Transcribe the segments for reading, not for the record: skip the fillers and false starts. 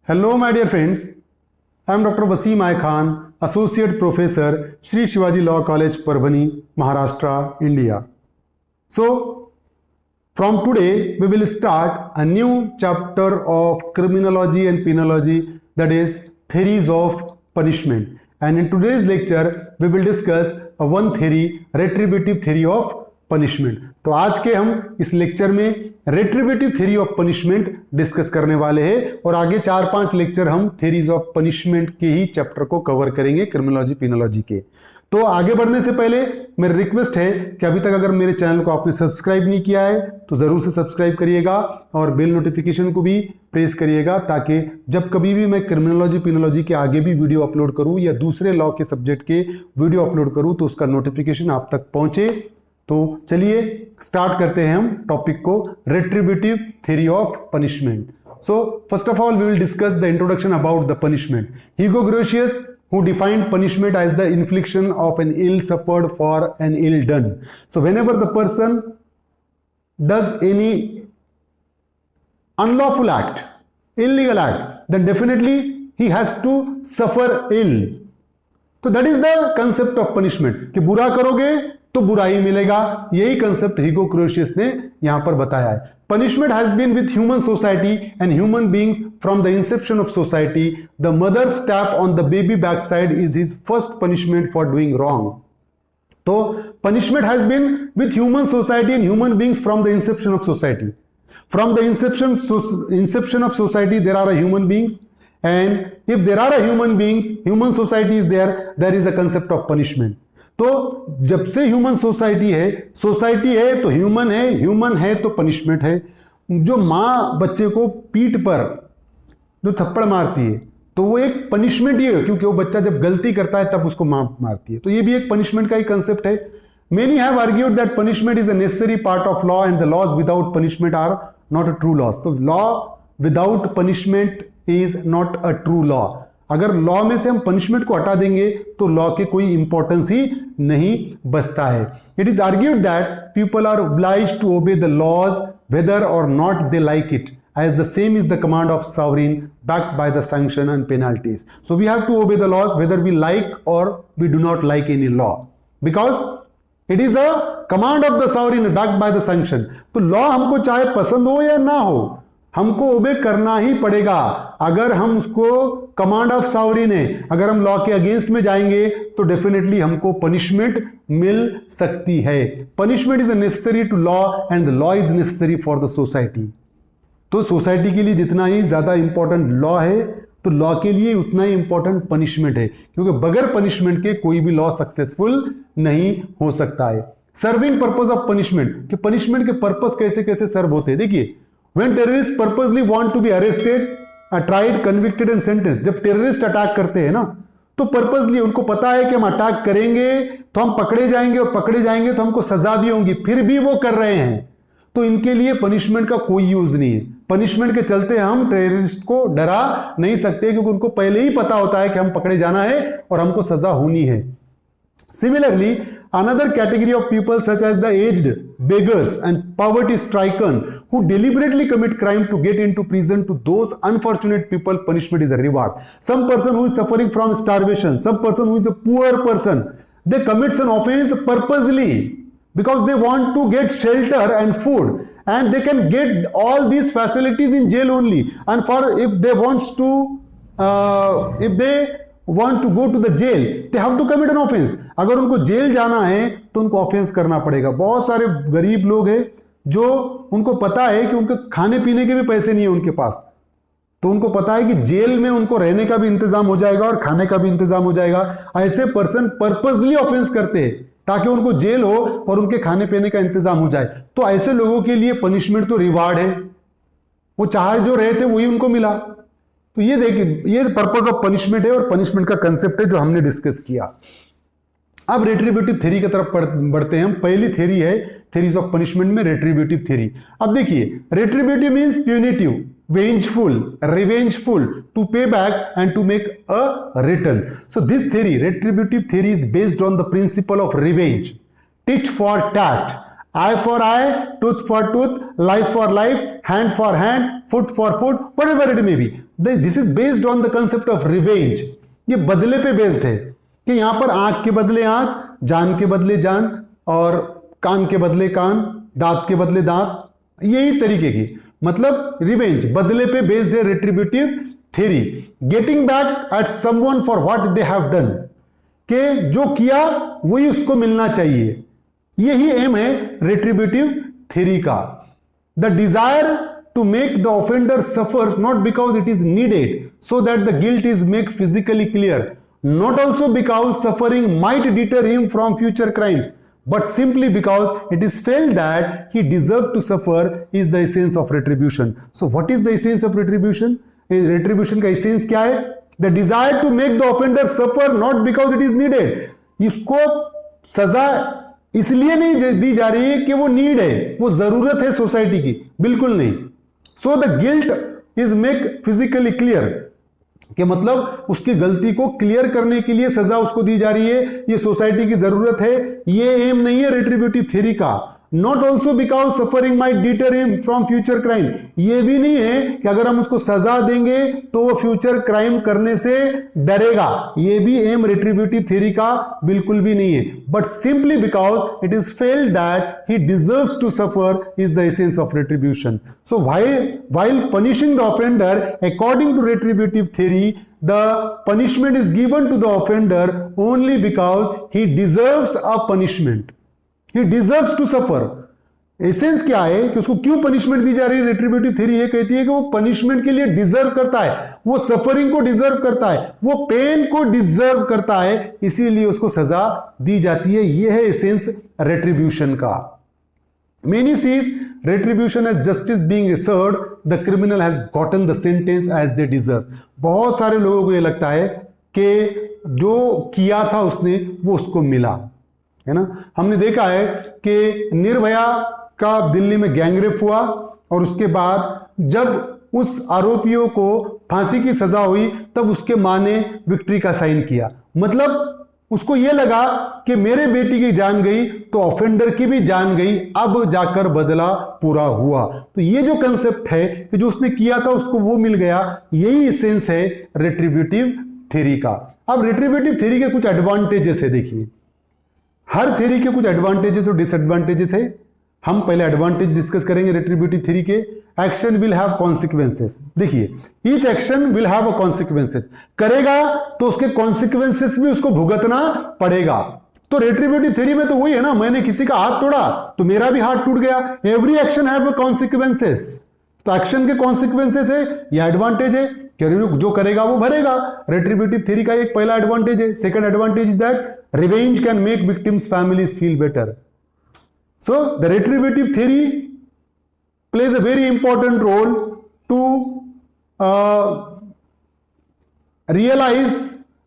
Hello, my dear friends. I am Dr. Wasim I Khan, Associate Professor, Shri Shivaji Law College, Parbhani, Maharashtra, India. So, from today, we will start a new chapter of criminology and penology, that is, theories of punishment. And in today's lecture, we will discuss one theory, retributive theory of punishment. तो आज के हम इस lecture में रेट्रिब्यूटिव theory of punishment discuss करने वाले हैं और आगे 4-5 लेक्चर हम थ्योरीज ऑफ पनिशमेंट के ही चैप्टर को कवर करेंगे क्रिमिनोलॉजी पिनोलॉजी के. तो आगे बढ़ने से पहले मेरी रिक्वेस्ट है कि अभी तक अगर मेरे चैनल को आपने सब्सक्राइब नहीं किया है तो जरूर से सब्सक्राइब करिएगा और बेल नोटिफिकेशन को भी प्रेस करिएगा ताकि जब कभी भी मैं क्रिमिनोलॉजी पिनोलॉजी के आगे भी वीडियो अपलोड करूं या दूसरे लॉ के सब्जेक्ट के वीडियो अपलोड करूं तो उसका नोटिफिकेशन आप तक पहुंचे. तो चलिए स्टार्ट करते हैं हम टॉपिक को, retributive theory of punishment. So first of all we will discuss the introduction about the punishment. Hugo Grotius who defined punishment as the infliction of an ill suffered for an ill done. So whenever the person does any unlawful act, illegal act, then definitely he has to suffer ill. तो that is the concept of punishment कि बुरा करोगे तो बुरा ही मिलेगा. यही concept ह्यूगो Grotius ने यहां पर बताया है. Punishment has been with human society and human beings from the inception of society. The mother's tap on the baby back side is his first punishment for doing wrong. तो punishment has been with human society and human beings from the inception of society. From the inception of society there are human beings and if there are a human beings, human society is there is a concept of punishment. तो जब से human society है तो human है तो punishment है. जो माँ बच्चे को पीठ पर जो थप्पड़ मारती है तो वो एक पनिशमेंट ही है क्योंकि वो बच्चा जब गलती करता है तब उसको माँ मारती है. तो ये भी एक पनिशमेंट का ही कंसेप्ट है. Many have argued that punishment is a necessary part of law and the laws without punishment are not a true laws. तो law without punishment is not a true law. अगर law में से हम punishment को हटा देंगे तो law की कोई इंपॉर्टेंस ही नहीं बचता है. It is argued that people are obliged to obey the laws whether or not they like it, as the same is the command of sovereign backed by the sanction and penalties. So we have to obey the laws whether we like or we do not like any law because it is a command of the sovereign backed by the sanction. तो law हमको चाहे पसंद हो या ना हो हमको ओबे करना ही पड़ेगा. अगर हम उसको कमांड ऑफ सावरिन है, अगर हम लॉ के अगेंस्ट में जाएंगे तो डेफिनेटली हमको पनिशमेंट मिल सकती है. Punishment is necessary to law and the law is necessary for the society. तो सोसाइटी के लिए जितना ही ज्यादा इंपॉर्टेंट लॉ है तो लॉ के लिए उतना ही इंपॉर्टेंट पनिशमेंट है क्योंकि बगैर पनिशमेंट के कोई भी लॉ सक्सेसफुल नहीं हो सकता है. सर्विंग पर्पस ऑफ पनिशमेंट कि पनिशमेंट के पर्पस कैसे कैसे सर्व होते हैं. देखिए, when terrorists purposely want to be arrested, tried, convicted and sentenced. जब टेररिस्ट अटैक करते हैं ना तो पर्पसली उनको पता है कि हम अटैक करेंगे तो हम पकड़े जाएंगे और पकड़े जाएंगे तो हमको सजा भी होगी, फिर भी वो कर रहे हैं तो इनके लिए पनिशमेंट का कोई यूज नहीं है. पनिशमेंट के चलते हम टेररिस्ट को डरा नहीं सकते क्योंकि उनको पहले ही पता होता है कि हम पकड़े जाना है और हमको सजा होनी है. Similarly, another category of people such as the aged, beggars and poverty-stricken who deliberately commit crime to get into prison, to those unfortunate people punishment is a reward. Some person who is suffering from starvation, some person who is a poor person, they commits an offense purposely because they want to get shelter and food and they can get all these facilities in jail only. And for if they want to go to the jail, they have to commit an offense. अगर उनको jail जाना है तो उनको offence करना पड़ेगा. बहुत सारे गरीब लोग हैं जो उनको पता है कि उनके खाने पीने के भी पैसे नहीं है उनके पास, तो उनको पता है कि जेल में उनको रहने का भी इंतजाम हो जाएगा और खाने का भी इंतजाम हो जाएगा. ऐसे पर्सन पर्पसली ऑफेंस करते हैं ताकि उनको जेल हो और उनके खाने पीने का इंतजाम हो जाए. तो ऐसे लोगों के लिए पनिशमेंट तो रिवार्ड है, वो चाहे जो रहे थे वही उनको मिला. तो ये देखिए, ये पर्पस ऑफ पनिशमेंट है और पनिशमेंट का कंसेप्ट है जो हमने डिस्कस किया. अब रेट्रिब्यूटिव थ्योरी की तरफ बढ़ते हैं हम. पहली थ्योरी है थ्योरीज ऑफ पनिशमेंट में रेट्रिब्यूटिव थ्योरी. अब देखिए, retributive means punitive, vengeful, revengeful, to pay back and to make a return. So this theory, retributive theory, is based on the principle of revenge, tit for tat eye for eye, tooth for tooth, life for life, hand for hand, foot for foot, whatever it may be. This is based on the concept of revenge. ये बदले पे based है कि यहां पर आंख के बदले आंख, जान के बदले जान, और कान के बदले कान, दांत के बदले दांत, यही तरीके की, मतलब रिवेंज बदले पे बेस्ड है retributive theory. Getting back at someone for what they have done, के जो किया वही उसको मिलना चाहिए, यही एम है रेट्रिब्यूटिव थ्योरी का। The desire to make the offender suffer not because it is needed so that the guilt is make physically clear, not also because suffering might deter him from future crimes, but simply because it is felt that he deserves to suffer is the essence of retribution. So what is the essence of retribution? Retribution का essence क्या है? The desire to make the offender suffer not because it is needed. इसको सजा इसलिए नहीं दी जा रही है कि वो नीड है, वो जरूरत है सोसाइटी की, बिल्कुल नहीं। So the guilt is make physically clear, कि मतलब उसकी गलती को क्लियर करने के लिए सजा उसको दी जा रही है, ये सोसाइटी की जरूरत है, ये एम नहीं है रेट्रिब्यूटिव थ्योरी का। Not also because suffering might deter him from future crime, ये भी नहीं है कि अगर हम उसको सजा देंगे तो वो फ्यूचर क्राइम करने से डरेगा, ये भी एम रेट्रिब्यूटिव थ्योरी का बिल्कुल भी नहीं है। But simply because it is felt that he deserves to suffer is the essence of retribution. So while punishing the offender according to retributive theory, the punishment is given to the offender only because he deserves a punishment. He deserves to suffer. Essence क्या है कि उसको क्यों punishment दी जा रही है? Retributive theory ये कहती है कि वो पनिशमेंट के लिए डिजर्व करता है, वो सफरिंग को डिजर्व करता है, वो पेन को डिजर्व करता है, इसीलिए उसको सजा दी जाती है। ये है एसेंस रेट्रिब्यूशन का। Many sees retribution as justice being served, the criminal has gotten the sentence as they deserve. बहुत सारे लोगों को ये लगता है कि जो किया था उसने वो उसको मिला, है ना। हमने देखा है कि निर्भया का दिल्ली में गैंगरेप हुआ और उसके बाद जब उस आरोपियों को फांसी की सजा हुई तब उसके मां ने विक्ट्री का साइन किया, मतलब उसको यह लगा कि मेरे बेटी की जान गई तो ऑफेंडर की भी जान गई, अब जाकर बदला पूरा हुआ। तो ये जो कंसेप्ट है कि जो उसने किया था उसको वो मिल गया, यही एसेंस है रेट्रिब्यूटिव थ्योरी का। अब रेट्रिब्यूटिव थ्योरी के कुछ एडवांटेजेस है, देखिए हर थ्योरी के कुछ एडवांटेजेस और डिसएडवांटेजेस है। हम पहले एडवांटेज डिस्कस करेंगे रेट्रिब्यूटिव थ्योरी के। एक्शन विल हैव कॉन्सिक्वेंसेस, देखिए each action will have a consequences, करेगा तो उसके कॉन्सिक्वेंसेस भी उसको भुगतना पड़ेगा। तो रेट्रिब्यूटिव थ्योरी में तो वही है ना, मैंने किसी का हाथ तोड़ा तो मेरा भी हाथ टूट गया, every action have a consequences. तो एक्शन के कॉन्सिक्वेंसेस है, यह एडवांटेज है कि जो करेगा वो भरेगा। रेट्रिब्यूटिव थ्योरी का एक पहला एडवांटेज है। Second advantage is that revenge can make victims families feel better. So the retributive theory plays a very important role to realize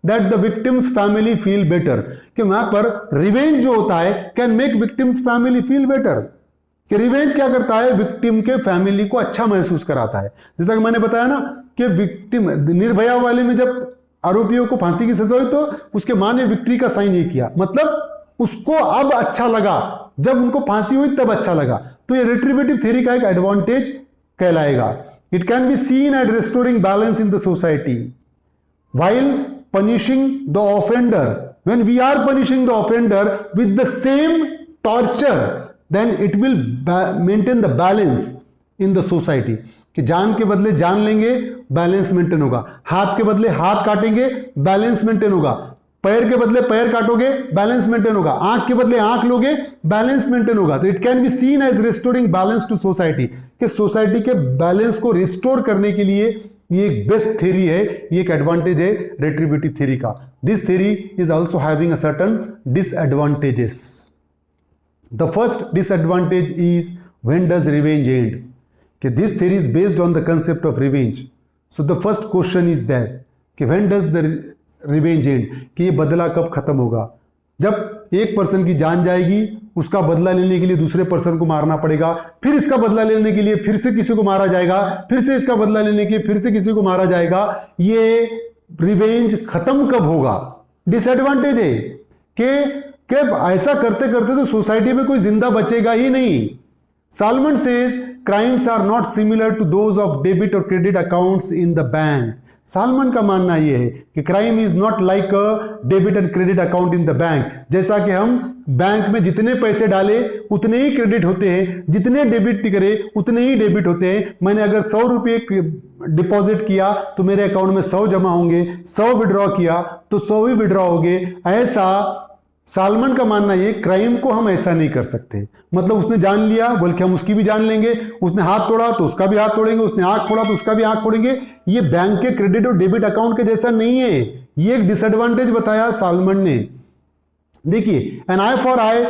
that the victim's family feel better, कि वहां पर रिवेंज जो होता है can make victims family feel better, कि revenge क्या करता है, विक्टिम के फैमिली को अच्छा महसूस कराता है। जैसा कि मैंने बताया ना कि विक्टिम निर्भया वाले में जब आरोपियों को फांसी की सजा हुई तो उसके मां ने विक्ट्री का साइन ये किया, मतलब उसको अब अच्छा लगा, जब उनको फांसी हुई तब अच्छा लगा। तो ये रेट्रिब्यूटिव थ्योरी का एक एडवांटेज कहलाएगा। It can be seen at restoring balance in the society while punishing the offender. When we are punishing the offender with the same torture then it will maintain the balance in the society, कि जान के बदले जान लेंगे, balance maintain होगा। हाथ के बदले हाथ काटेंगे, बैलेंस मेंटेन होगा। पैर के बदले पैर काटोगे, बैलेंस मेंटेन होगा। आंख के बदले आंख लोगे, बैलेंस मेंटेन होगा। तो it can be seen as restoring balance to society, कि सोसाइटी के बैलेंस को रिस्टोर करने के लिए ये एक बेस्ट थ्योरी है, ये एक एडवांटेज है रेट्रिब्यूटिव थ्योरी का। This theory is also having a certain disadvantages. The first disadvantage is when does revenge end, कि this theory is based on the concept of revenge. So the first question is that कि when does the revenge end, कि ये बदला कब खत्म होगा। जब एक पर्सन की जान जाएगी, उसका बदला लेने के लिए दूसरे पर्सन को मारना पड़ेगा, फिर इसका बदला लेने के लिए फिर से किसी को मारा जाएगा, फिर से इसका बदला लेने के लिए फिर से किसी को मारा जाएगा। ये रिवेंज खत्म कब होगा? डिसएडवांटेज है कि कि ऐसा करते करते तो सोसाइटी में कोई जिंदा बचेगा ही नहीं। Salmond says crimes are not similar to those of debit और credit accounts in the bank. Salmond का मानना यह है कि crime is not like a debit and credit account in the bank. जैसा कि हम बैंक में जितने पैसे डाले उतने ही क्रेडिट होते हैं, जितने डेबिट करे उतने ही डेबिट होते हैं। मैंने अगर 100 रुपये डिपॉजिट किया तो मेरे अकाउंट में 100 जमा होंगे, 100 विड्रॉ किया तो 100 ही विड्रॉ होंगे। ऐसा सालमन का मानना ये, क्राइम को हम ऐसा नहीं कर सकते। मतलब उसने जान लिया, बल्कि हम उसकी भी जान लेंगे। उसने हाथ तोड़ा तो उसका भी हाथ तोड़ेंगे, उसने आंख फोड़ा तो उसका भी आंख फोड़ेंगे। ये बैंक के क्रेडिट और डेबिट अकाउंट के जैसा नहीं है। ये एक डिसएडवांटेज बताया सालमन ने। देखिए, an eye for eye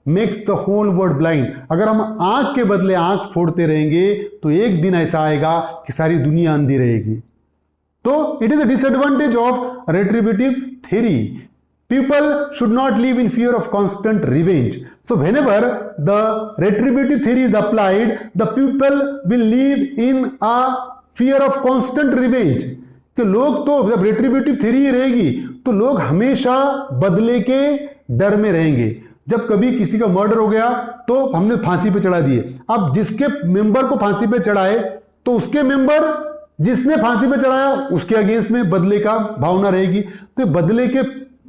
makes the whole world blind. अगर हम आंख के बदले आंख फोड़ते रहेंगे तो एक दिन ऐसा आएगा कि सारी दुनिया अंधी रहेगी। तो it is a disadvantage of retributive theory. People should not live in fear of constant revenge. So whenever the retributive theory is applied, the people will live in a fear of constant revenge. कि लोग तो जब रेट्रिब्यूटिव theory रहेगी तो लोग हमेशा बदले के डर में रहेंगे। जब कभी किसी का मर्डर हो गया तो हमने फांसी पे चढ़ा दिए। अब जिसके मेंबर को फांसी पे चढ़ाए तो उसके मेंबर जिसने फांसी पे चढ़ाया उसके अगेंस्ट में बदले का भावना रहेगी। तो बदले के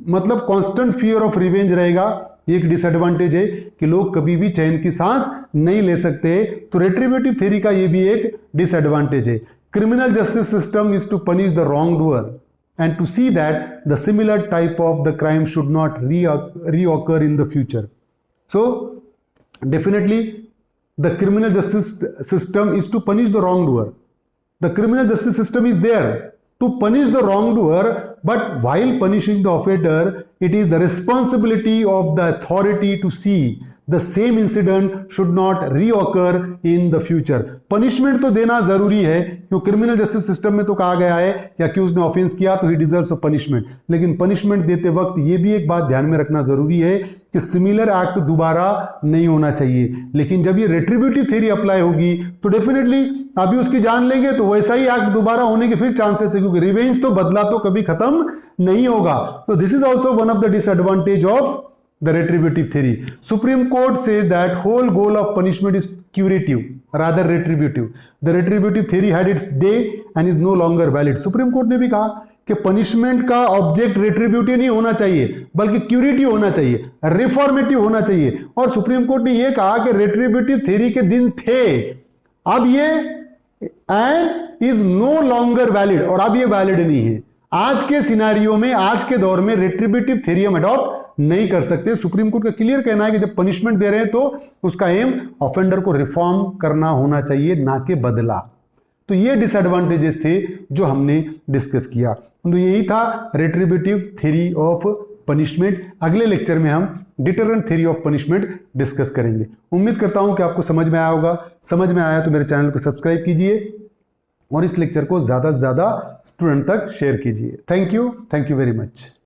मतलब कांस्टेंट फियर ऑफ रिवेंज रहेगा। एक डिसएडवांटेज है कि लोग कभी भी चैन की सांस नहीं ले सकते। तो रेट्रिब्यूटिव थ्योरी का ये भी एक डिसएडवांटेज है। Criminal justice system is to punish the wrong doer and to see that the similar type of the crime should not reoccur in the future. So definitely the criminal justice system is to punish the wrongdoer. The criminal justice system is there to punish the wrongdoer, but while punishing the offender, it is the responsibility of the authority to see the same incident should not reoccur in the future. Punishment तो देना जरूरी है, क्योंकि criminal justice system में तो कहा गया है कि अक्यूज ने ऑफेंस किया तो ही डिजर्व्स अ पनिशमेंट। लेकिन पनिशमेंट देते वक्त ये भी एक बात ध्यान में रखना जरूरी है कि सिमिलर एक्ट दोबारा नहीं होना चाहिए। लेकिन जब ये रेट्रिब्यूटिव थ्योरी अप्लाई होगी तो डेफिनेटली अभी उसकी जान लेंगे तो वैसा ही एक्ट दोबारा होने के फिर चांसेस है, क्योंकि रिवेंज तो बदला तो कभी खत्म नहीं होगा। So this is also one of the disadvantage of the retributive theory. Supreme Court says that whole goal of punishment is curative rather retributive. The retributive theory had its day and is no longer valid. Supreme Court ने भी कहा कि punishment का object रेट्रिब्यूटिव नहीं होना चाहिए बल्कि curative होना चाहिए, रिफॉर्मेटिव होना चाहिए। और सुप्रीम कोर्ट ने यह कहा कि रेट्रिब्यूटिव थ्योरी के दिन थे, अब ये end is no longer valid, और अब ये वैलिड नहीं है। आज के सिनारियो में, आज के दौर में रेट्रिब्यूटिव थ्योरी हम अडॉप्ट नहीं कर सकते। सुप्रीम कोर्ट का क्लियर कहना है कि जब पनिशमेंट दे रहे हैं तो उसका एम ऑफेंडर को रिफॉर्म करना होना चाहिए, ना कि बदला। तो ये डिसएडवांटेजेस थे जो हमने डिस्कस किया। तो यही था रेट्रिब्यूटिव थ्योरी ऑफ पनिशमेंट। अगले लेक्चर में हम deterrent theory of punishment discuss करेंगे। उम्मीद करता हूं कि आपको समझ में आया होगा। समझ में आया तो मेरे चैनल को सब्सक्राइब कीजिए और इस लेक्चर को ज़्यादा से ज़्यादा स्टूडेंट तक शेयर कीजिए। Thank you very much.